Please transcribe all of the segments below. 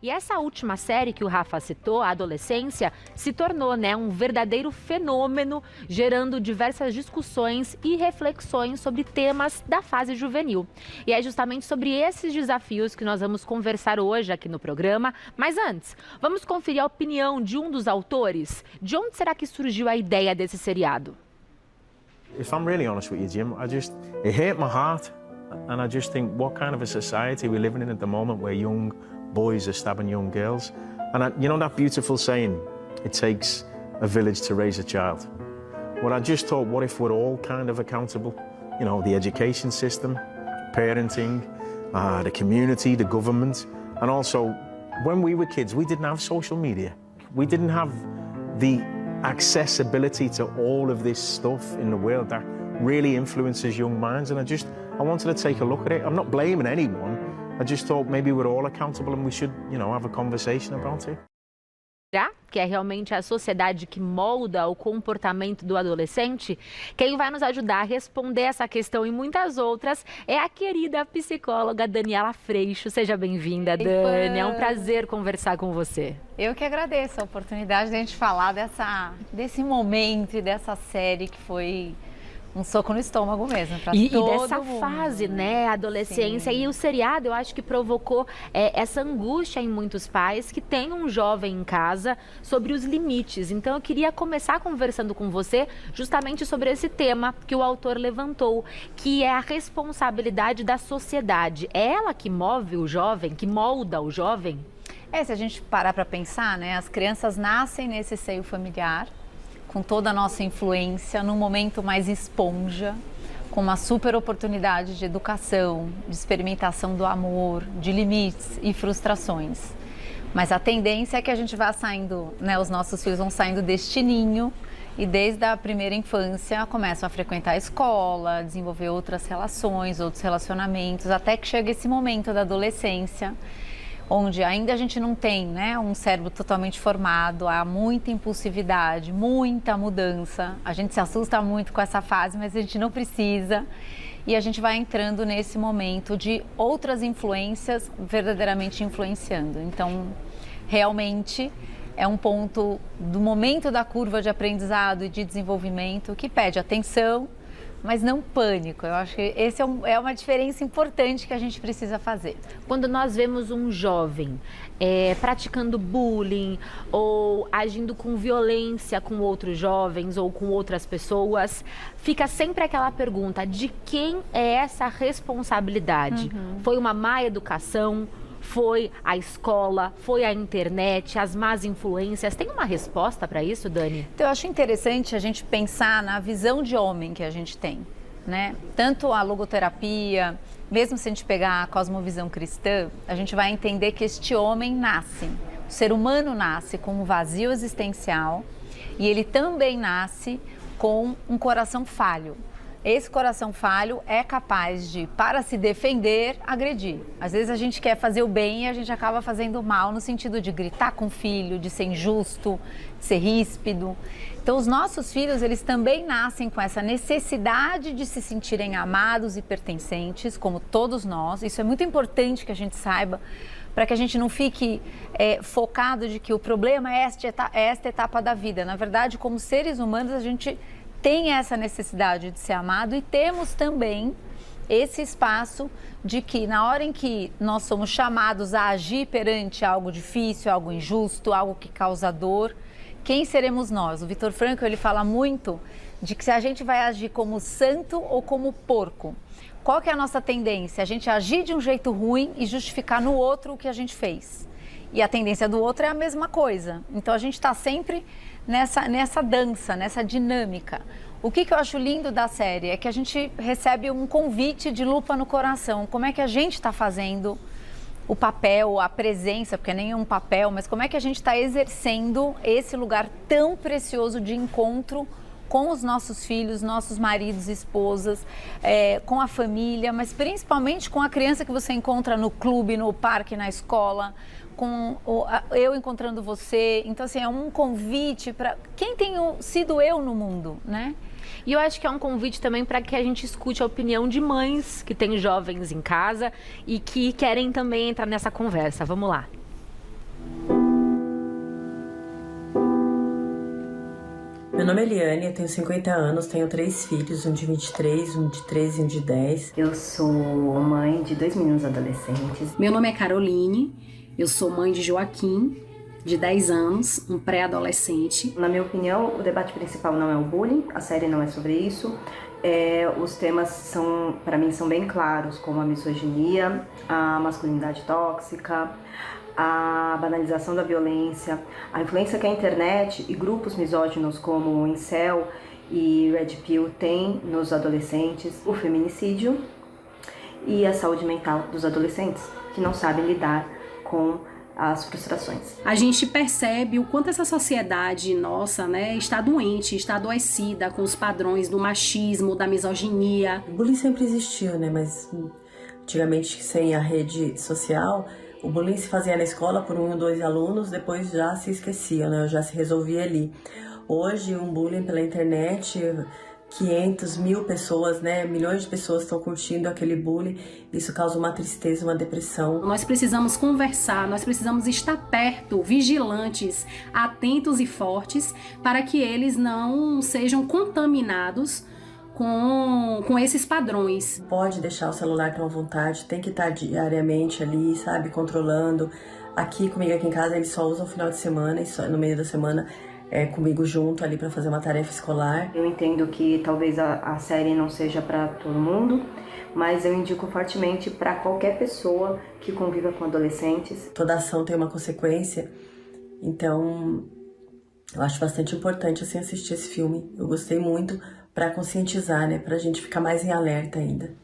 E essa última série que o Rafa citou, a Adolescência, se tornou, né, um verdadeiro fenômeno, gerando diversas discussões e reflexões sobre temas da fase juvenil. E é justamente sobre esses desafios que nós vamos conversar hoje aqui no programa. Mas antes, vamos conferir a opinião de um dos autores. De onde será que surgiu a ideia desse seriado? If I'm really honest with you, Jim, it hit my heart, and I just think, what kind of a society we're living in at the moment where young boys are stabbing young girls? And you know that beautiful saying, it takes a village to raise a child. Well, I just thought, what if we're all kind of accountable? You know, the education system, parenting, the community, the government, and also, when we were kids, we didn't have social media. We didn't have the accessibility to all of this stuff in the world that really influences young minds, and I wanted to take a look at it. I'm not blaming anyone. I just thought maybe we're all accountable and we should, you know, have a conversation about it. Que é realmente a sociedade que molda o comportamento do adolescente? Quem vai nos ajudar a responder essa questão e muitas outras é a querida psicóloga Daniela Freixo. Seja bem-vinda, Dani. É um prazer conversar com você. Eu que agradeço a oportunidade de a gente falar desse momento e dessa série que foi um soco no estômago mesmo, para todo mundo. E dessa fase, né, adolescência. Sim. E o seriado, eu acho que provocou essa angústia em muitos pais que têm um jovem em casa sobre os limites. Então, eu queria começar conversando com você justamente sobre esse tema que o autor levantou, que é a responsabilidade da sociedade. É ela que move o jovem, que molda o jovem? Se a gente parar para pensar, né, as crianças nascem nesse seio familiar, com toda a nossa influência, num momento mais esponja, com uma super oportunidade de educação, de experimentação do amor, de limites e frustrações. Mas a tendência é que a gente vá saindo, né, os nossos filhos vão saindo deste ninho e desde a primeira infância começam a frequentar a escola, desenvolver outras relações, outros relacionamentos, até que chega esse momento da adolescência, onde ainda a gente não tem, né, um cérebro totalmente formado, há muita impulsividade, muita mudança. A gente se assusta muito com essa fase, mas a gente não precisa. E a gente vai entrando nesse momento de outras influências verdadeiramente influenciando. Então, realmente é um ponto do momento da curva de aprendizado e de desenvolvimento que pede atenção, mas não pânico. Eu acho que esse é uma diferença importante que a gente precisa fazer. Quando nós vemos um jovem praticando bullying ou agindo com violência com outros jovens ou com outras pessoas, fica sempre aquela pergunta: de quem é essa responsabilidade? Foi uma má educação? Foi a escola, foi a internet, as más influências? Tem uma resposta para isso, Dani? Então, eu acho interessante a gente pensar na visão de homem que a gente tem, né? Tanto a logoterapia, mesmo se a gente pegar a cosmovisão cristã, a gente vai entender que este homem nasce, o ser humano nasce com um vazio existencial e ele também nasce com um coração falho. Esse coração falho é capaz de, para se defender, agredir. Às vezes a gente quer fazer o bem e a gente acaba fazendo o mal no sentido de gritar com o filho, de ser injusto, de ser ríspido. Então os nossos filhos, eles também nascem com essa necessidade de se sentirem amados e pertencentes, como todos nós. Isso é muito importante que a gente saiba, para que a gente não fique focado de que o problema é esta etapa da vida. Na verdade, como seres humanos, a gente tem essa necessidade de ser amado e temos também esse espaço de que na hora em que nós somos chamados a agir perante algo difícil, algo injusto, algo que causa dor, quem seremos nós? O Viktor Frankl, ele fala muito de que se a gente vai agir como santo ou como porco. Qual que é a nossa tendência? A gente agir de um jeito ruim e justificar no outro o que a gente fez. E a tendência do outro é a mesma coisa. Então a gente está sempre nessa dança, nessa dinâmica. O que eu acho lindo da série é que a gente recebe um convite de lupa no coração. Como é que a gente está fazendo o papel, a presença, porque nem é um papel, mas como é que a gente está exercendo esse lugar tão precioso de encontro com os nossos filhos, nossos maridos, esposas, com a família, mas principalmente com a criança que você encontra no clube, no parque, na escola, com eu encontrando você. Então, assim, é um convite para quem tem sido eu no mundo, né? E eu acho que é um convite também para que a gente escute a opinião de mães que têm jovens em casa e que querem também entrar nessa conversa. Vamos lá. Meu nome é Eliane, eu tenho 50 anos, tenho 3 filhos, um de 23, um de 13 e um de 10. Eu sou mãe de 2 meninos adolescentes. Meu nome é Caroline, eu sou mãe de Joaquim, de 10 anos, um pré-adolescente. Na minha opinião, o debate principal não é o bullying, a série não é sobre isso. Os temas, para mim, são bem claros, como a misoginia, a masculinidade tóxica, a banalização da violência, a influência que a internet e grupos misóginos como o Incel e Red Pill têm nos adolescentes, o feminicídio e a saúde mental dos adolescentes, que não sabem lidar com as frustrações. A gente percebe o quanto essa sociedade nossa, né, está doente, está adoecida com os padrões do machismo, da misoginia. O bullying sempre existiu, né? Mas antigamente, sem a rede social, o bullying se fazia na escola por 1 ou 2 alunos, depois já se esquecia, né? Já se resolvia ali. Hoje, um bullying pela internet, 500, 1000 pessoas, né? Milhões de pessoas estão curtindo aquele bullying. Isso causa uma tristeza, uma depressão. Nós precisamos conversar, nós precisamos estar perto, vigilantes, atentos e fortes, para que eles não sejam contaminados com esses padrões. Pode deixar o celular tão à vontade, tem que estar diariamente ali, sabe, controlando. Aqui comigo, aqui em casa, eles só usam o final de semana e só no meio da semana comigo junto ali para fazer uma tarefa escolar. Eu entendo que talvez a série não seja para todo mundo, mas eu indico fortemente para qualquer pessoa que conviva com adolescentes. Toda ação tem uma consequência, então eu acho bastante importante assim assistir esse filme. Eu gostei muito para conscientizar, né, pra gente ficar mais em alerta ainda.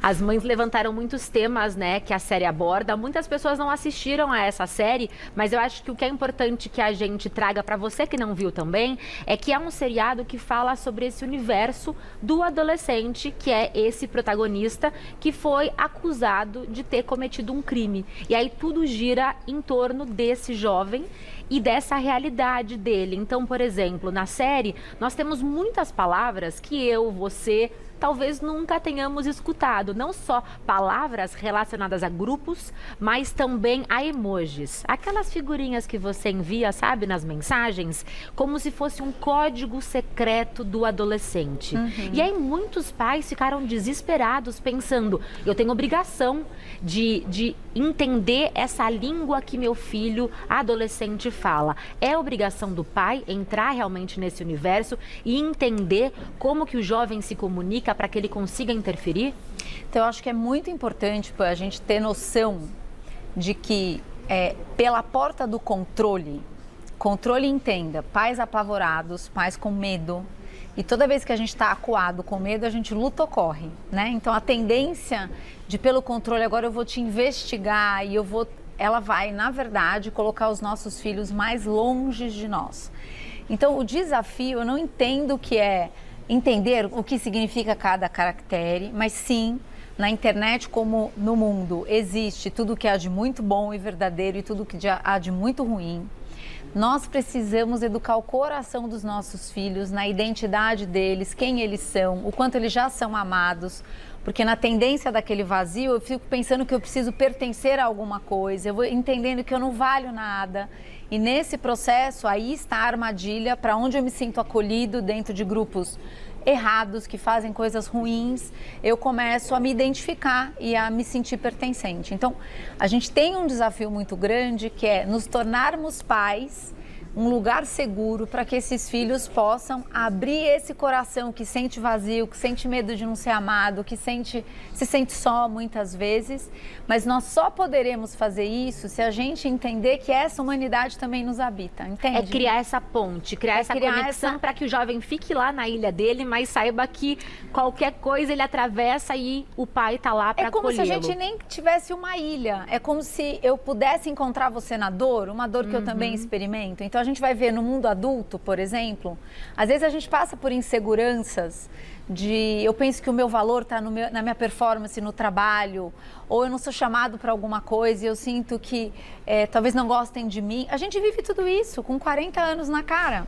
As mães levantaram muitos temas, né, que a série aborda. Muitas pessoas não assistiram a essa série, mas eu acho que o que é importante que a gente traga para você que não viu também, é que é um seriado que fala sobre esse universo do adolescente, que é esse protagonista que foi acusado de ter cometido um crime. E aí tudo gira em torno desse jovem e dessa realidade dele. Então, por exemplo, na série, nós temos muitas palavras que eu, você, talvez nunca tenhamos escutado. Não só palavras relacionadas a grupos, mas também a emojis. Aquelas figurinhas que você envia, sabe, nas mensagens, como se fosse um código secreto do adolescente. E aí muitos pais ficaram desesperados, pensando, eu tenho obrigação de entender essa língua que meu filho adolescente fala. É obrigação do pai entrar realmente nesse universo e entender como que o jovem se comunica para que ele consiga interferir? Então, eu acho que é muito importante a gente ter noção de que pela porta do controle, entenda, pais apavorados, pais com medo, e toda vez que a gente está acuado com medo, a gente luta ou corre, né? Então, a tendência de, pelo controle, agora eu vou te investigar e ela vai, na verdade, colocar os nossos filhos mais longe de nós. Então, o desafio, eu não entendo que é entender o que significa cada caractere, mas sim, na internet como no mundo, existe tudo que há de muito bom e verdadeiro e tudo que há de muito ruim. Nós precisamos educar o coração dos nossos filhos na identidade deles, quem eles são, o quanto eles já são amados, porque na tendência daquele vazio eu fico pensando que eu preciso pertencer a alguma coisa, eu vou entendendo que eu não valho nada. E nesse processo, aí está a armadilha para onde eu me sinto acolhido dentro de grupos errados, que fazem coisas ruins, eu começo a me identificar e a me sentir pertencente. Então, a gente tem um desafio muito grande, que é nos tornarmos pais, um lugar seguro para que esses filhos possam abrir esse coração que sente vazio, que sente medo de não ser amado, que se sente só muitas vezes, mas nós só poderemos fazer isso se a gente entender que essa humanidade também nos habita, entende? É criar essa ponte, criar essa conexão para que o jovem fique lá na ilha dele, mas saiba que qualquer coisa ele atravessa e o pai está lá para acolhê-lo. É como se a gente nem tivesse uma ilha, é como se eu pudesse encontrar você na dor, uma dor que eu também experimento. Então, a gente vai ver no mundo adulto, por exemplo, às vezes a gente passa por inseguranças eu penso que o meu valor está na minha performance no trabalho, ou eu não sou chamado para alguma coisa e eu sinto que talvez não gostem de mim. A gente vive tudo isso com 40 anos na cara.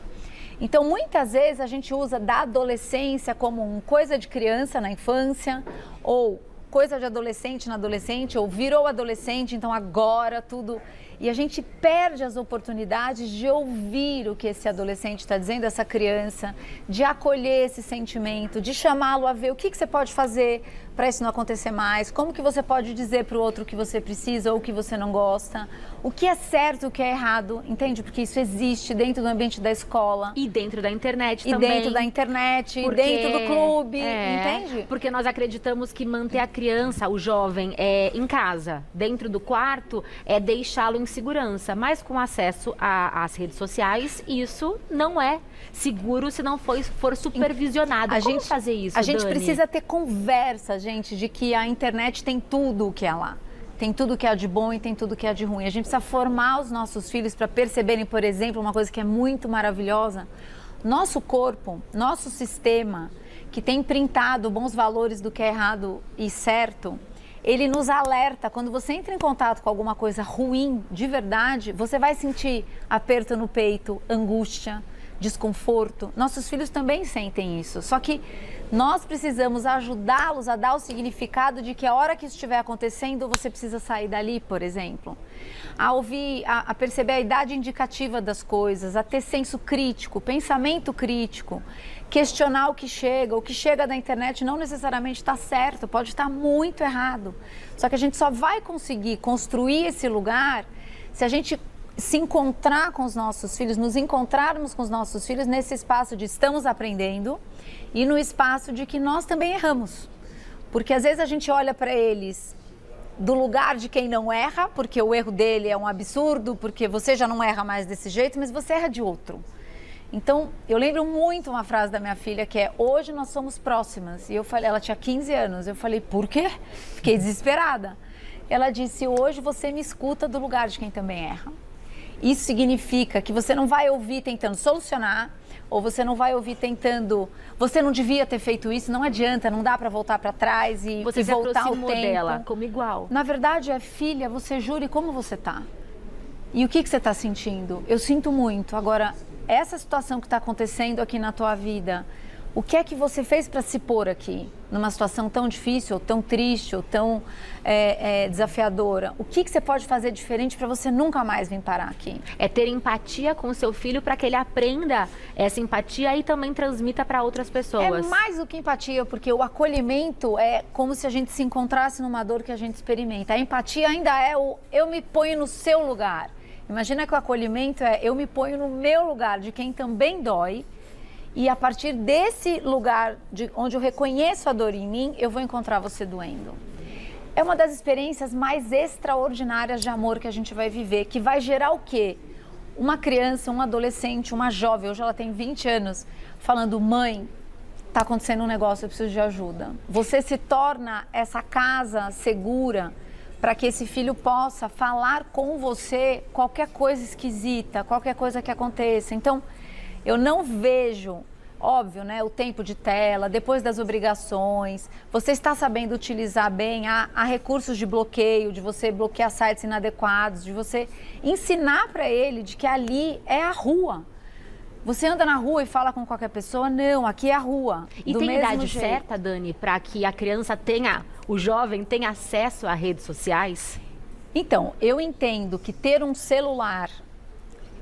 Então, muitas vezes a gente usa da adolescência como uma coisa de criança na infância, ou coisa de adolescente na adolescente, ou virou adolescente, então agora tudo... E a gente perde as oportunidades de ouvir o que esse adolescente está dizendo, essa criança, de acolher esse sentimento, de chamá-lo a ver o que você pode fazer para isso não acontecer mais, como que você pode dizer para o outro o que você precisa ou o que você não gosta, o que é certo, o que é errado, entende? Porque isso existe dentro do ambiente da escola. E dentro da internet e também. E dentro da internet, porque... e dentro do clube, entende? Porque nós acreditamos que manter a criança, o jovem, em casa, dentro do quarto, é deixá-lo em segurança. Mas com acesso às redes sociais, isso não é seguro se não for supervisionado. Como fazer isso, A gente Dani? precisa ter conversa, gente, de que a internet tem tudo o que é lá. Tem tudo que é de bom e tem tudo que é de ruim. A gente precisa formar os nossos filhos para perceberem, por exemplo, uma coisa que é muito maravilhosa. Nosso corpo, nosso sistema, que tem imprintado bons valores do que é errado e certo, ele nos alerta. Quando você entra em contato com alguma coisa ruim, de verdade, você vai sentir aperto no peito, angústia, desconforto. Nossos filhos também sentem isso. Só que nós precisamos ajudá-los a dar o significado de que a hora que isso estiver acontecendo, você precisa sair dali, por exemplo. A ouvir, a perceber a idade indicativa das coisas, a ter senso crítico, pensamento crítico, questionar o que chega da internet não necessariamente está certo, pode estar muito errado. Só que a gente só vai conseguir construir esse lugar se a gente se encontrar com os nossos filhos, nos encontrarmos com os nossos filhos nesse espaço de estamos aprendendo e no espaço de que nós também erramos. Porque às vezes a gente olha para eles do lugar de quem não erra, porque o erro dele é um absurdo, porque você já não erra mais desse jeito, mas você erra de outro. Então, eu lembro muito uma frase da minha filha que é: hoje nós somos próximas. E eu falei, ela tinha 15 anos, eu falei, por quê? Fiquei desesperada. Ela disse, hoje você me escuta do lugar de quem também erra. Isso significa que você não vai ouvir tentando solucionar, ou você não vai ouvir tentando, você não devia ter feito isso, não adianta, não dá para voltar para trás e você voltar o tempo. Dela como igual. Na verdade, filha, você jure como você tá. E o que você está sentindo? Eu sinto muito. Agora, essa situação que está acontecendo aqui na tua vida, o que é que você fez para se pôr aqui? Numa situação tão difícil, ou tão triste, ou tão desafiadora. O que você pode fazer diferente para você nunca mais vir parar aqui? É ter empatia com o seu filho para que ele aprenda essa empatia e também transmita para outras pessoas. É mais do que empatia, porque o acolhimento é como se a gente se encontrasse numa dor que a gente experimenta. A empatia ainda é o eu me ponho no seu lugar. Imagina que o acolhimento é eu me ponho no meu lugar, de quem também dói. E a partir desse lugar onde eu reconheço a dor em mim, eu vou encontrar você doendo. É uma das experiências mais extraordinárias de amor que a gente vai viver, que vai gerar o quê? Uma criança, um adolescente, uma jovem, hoje ela tem 20 anos, falando, mãe, tá acontecendo um negócio, eu preciso de ajuda. Você se torna essa casa segura para que esse filho possa falar com você qualquer coisa esquisita, qualquer coisa que aconteça. Então, eu não vejo, óbvio, né, o tempo de tela, depois das obrigações, você está sabendo utilizar bem, há recursos de bloqueio, de você bloquear sites inadequados, de você ensinar para ele de que ali é a rua. Você anda na rua e fala com qualquer pessoa, não, aqui é a rua. E tem idade certa, Dani, para que a criança tenha, o jovem tenha acesso a redes sociais? Então, eu entendo que ter um celular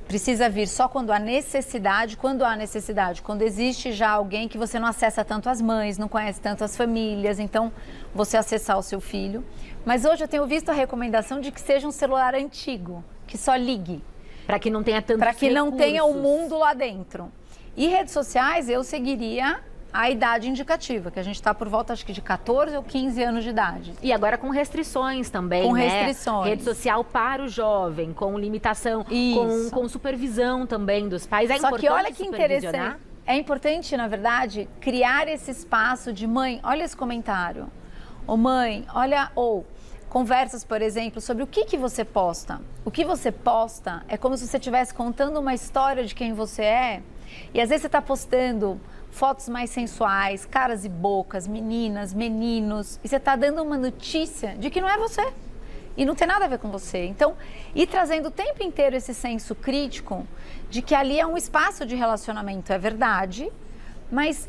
precisa vir só quando há necessidade. Quando existe já alguém que você não acessa tanto as mães, não conhece tanto as famílias, então você acessar o seu filho. Mas hoje eu tenho visto a recomendação de que seja um celular antigo, que só ligue. Para que não tenha tantos recursos. Para que não tenha o mundo lá dentro. E redes sociais eu seguiria a idade indicativa, que a gente está por volta, acho que de 14 ou 15 anos de idade. E agora com restrições também, com né? Restrições. Rede social para o jovem, com limitação, com supervisão também dos pais. É Só que olha que interessante, é importante, na verdade, criar esse espaço de mãe, olha esse comentário. Ô mãe, olha, ou conversas, por exemplo, sobre o que você posta. O que você posta é como se você estivesse contando uma história de quem você é. E às vezes você está postando fotos mais sensuais, caras e bocas, meninas, meninos, e você está dando uma notícia de que não é você. e não tem nada a ver com você. Então, ir trazendo o tempo inteiro esse senso crítico de que ali é um espaço de relacionamento, é verdade, mas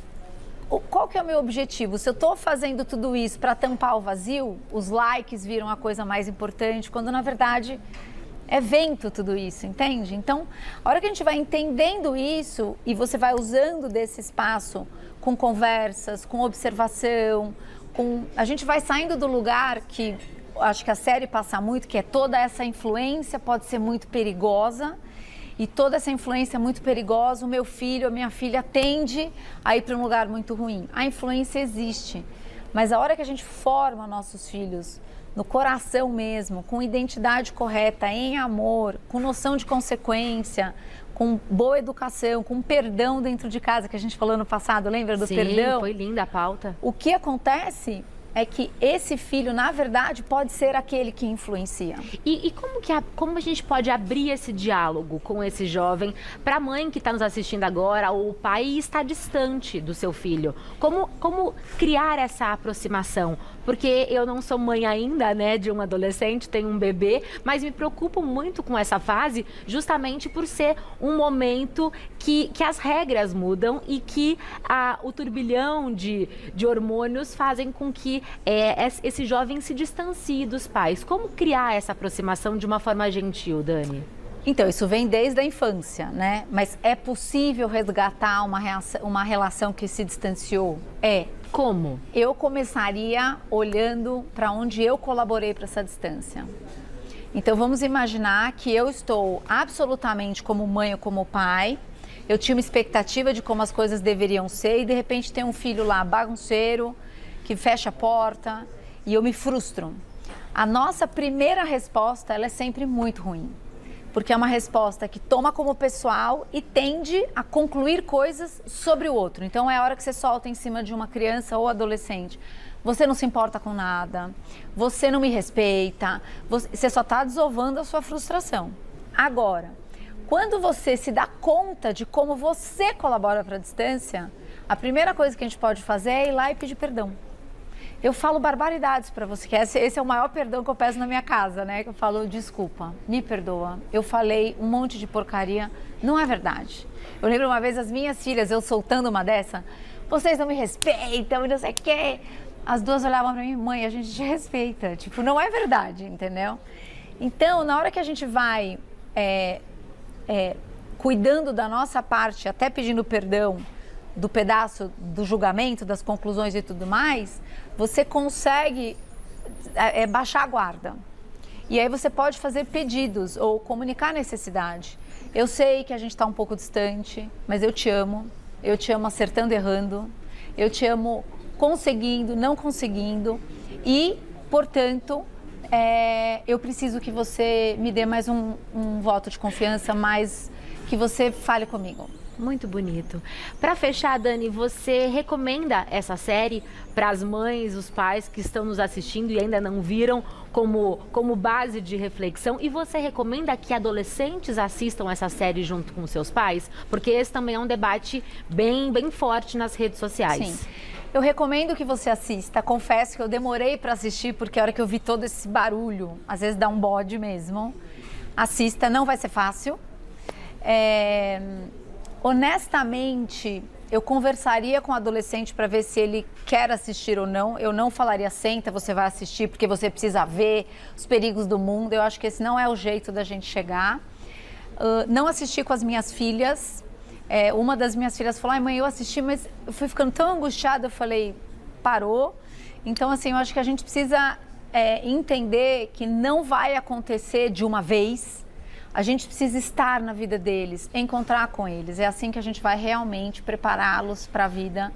qual que é o meu objetivo? Se eu estou fazendo tudo isso para tampar o vazio, os likes viram a coisa mais importante, quando na verdade é vento tudo isso, entende? Então, a hora que a gente vai entendendo isso e você vai usando desse espaço com conversas, com observação, a gente vai saindo do lugar que acho que a série passa muito, que é toda essa influência pode ser muito perigosa. E toda essa influência muito perigosa, o meu filho, a minha filha tende a ir para um lugar muito ruim. A influência existe, mas a hora que a gente forma nossos filhos no coração mesmo, com identidade correta, em amor, com noção de consequência, com boa educação, com perdão dentro de casa, que a gente falou no passado, lembra do perdão? Sim, foi linda a pauta. O que acontece é que esse filho, na verdade, pode ser aquele que influencia. E como a gente pode abrir esse diálogo com esse jovem para a mãe que está nos assistindo agora, ou o pai está distante do seu filho? Como criar essa aproximação? Porque eu não sou mãe ainda, né, de um adolescente, tenho um bebê, mas me preocupo muito com essa fase, justamente por ser um momento que as regras mudam e que o turbilhão de hormônios fazem com que esse jovem se distancie dos pais. Como criar essa aproximação de uma forma gentil, Dani? Então, isso vem desde a infância, né? Mas é possível resgatar uma relação que se distanciou? É. Como? Eu começaria olhando para onde eu colaborei para essa distância. Então, vamos imaginar que eu estou absolutamente como mãe ou como pai, eu tinha uma expectativa de como as coisas deveriam ser e, de repente, tem um filho lá bagunceiro, que fecha a porta e eu me frustro. A nossa primeira resposta, ela é sempre muito ruim. Porque é uma resposta que toma como pessoal e tende a concluir coisas sobre o outro. Então, é a hora que você solta em cima de uma criança ou adolescente. Você não se importa com nada, você não me respeita, você só está desovando a sua frustração. Agora, quando você se dá conta de como você colabora para a distância, a primeira coisa que a gente pode fazer é ir lá e pedir perdão. Eu falo barbaridades para você, que esse é o maior perdão que eu peço na minha casa, né? Que eu falo, desculpa, me perdoa, eu falei um monte de porcaria, não é verdade. Eu lembro uma vez as minhas filhas, eu soltando uma dessa, vocês não me respeitam e não sei o quê. As duas olhavam para mim, mãe, a gente te respeita, tipo, não é verdade, entendeu? Então, na hora que a gente vai cuidando da nossa parte, até pedindo perdão, do pedaço do julgamento, das conclusões e tudo mais, você consegue baixar a guarda. E aí você pode fazer pedidos ou comunicar necessidade. Eu sei que a gente está um pouco distante, mas eu te amo acertando e errando, eu te amo conseguindo, não conseguindo e, portanto, eu preciso que você me dê mais um voto de confiança, mais que você fale comigo. Muito bonito. Para fechar, Dani, você recomenda essa série para as mães, os pais que estão nos assistindo e ainda não viram como base de reflexão? E você recomenda que adolescentes assistam essa série junto com seus pais? Porque esse também é um debate bem forte nas redes sociais. Sim. Eu recomendo que você assista. Confesso que eu demorei para assistir, porque a hora que eu vi todo esse barulho, às vezes dá um bode mesmo. Assista, não vai ser fácil. Honestamente, eu conversaria com o adolescente para ver se ele quer assistir ou não. Eu não falaria, senta, você vai assistir porque você precisa ver os perigos do mundo. Eu acho que esse não é o jeito da gente chegar. Não assisti com as minhas filhas. Uma das minhas filhas falou, ai mãe, eu assisti, mas eu fui ficando tão angustiada. Eu falei, parou. Então, assim, eu acho que a gente precisa entender que não vai acontecer de uma vez. A gente precisa estar na vida deles, encontrar com eles. É assim que a gente vai realmente prepará-los para a vida,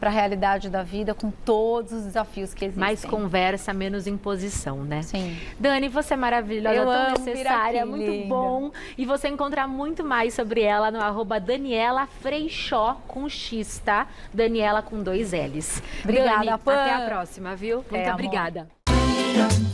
para a realidade da vida, com todos os desafios que existem. Mais conversa, menos imposição, né? Sim. Dani, você é maravilhosa, tão necessária, muito linda. Bom. E você encontra muito mais sobre ela no @Daniela Freixó com X, tá? Daniela com 2 L's. Obrigada, Dani, Pan. até a próxima, viu? Muito obrigada. Amor.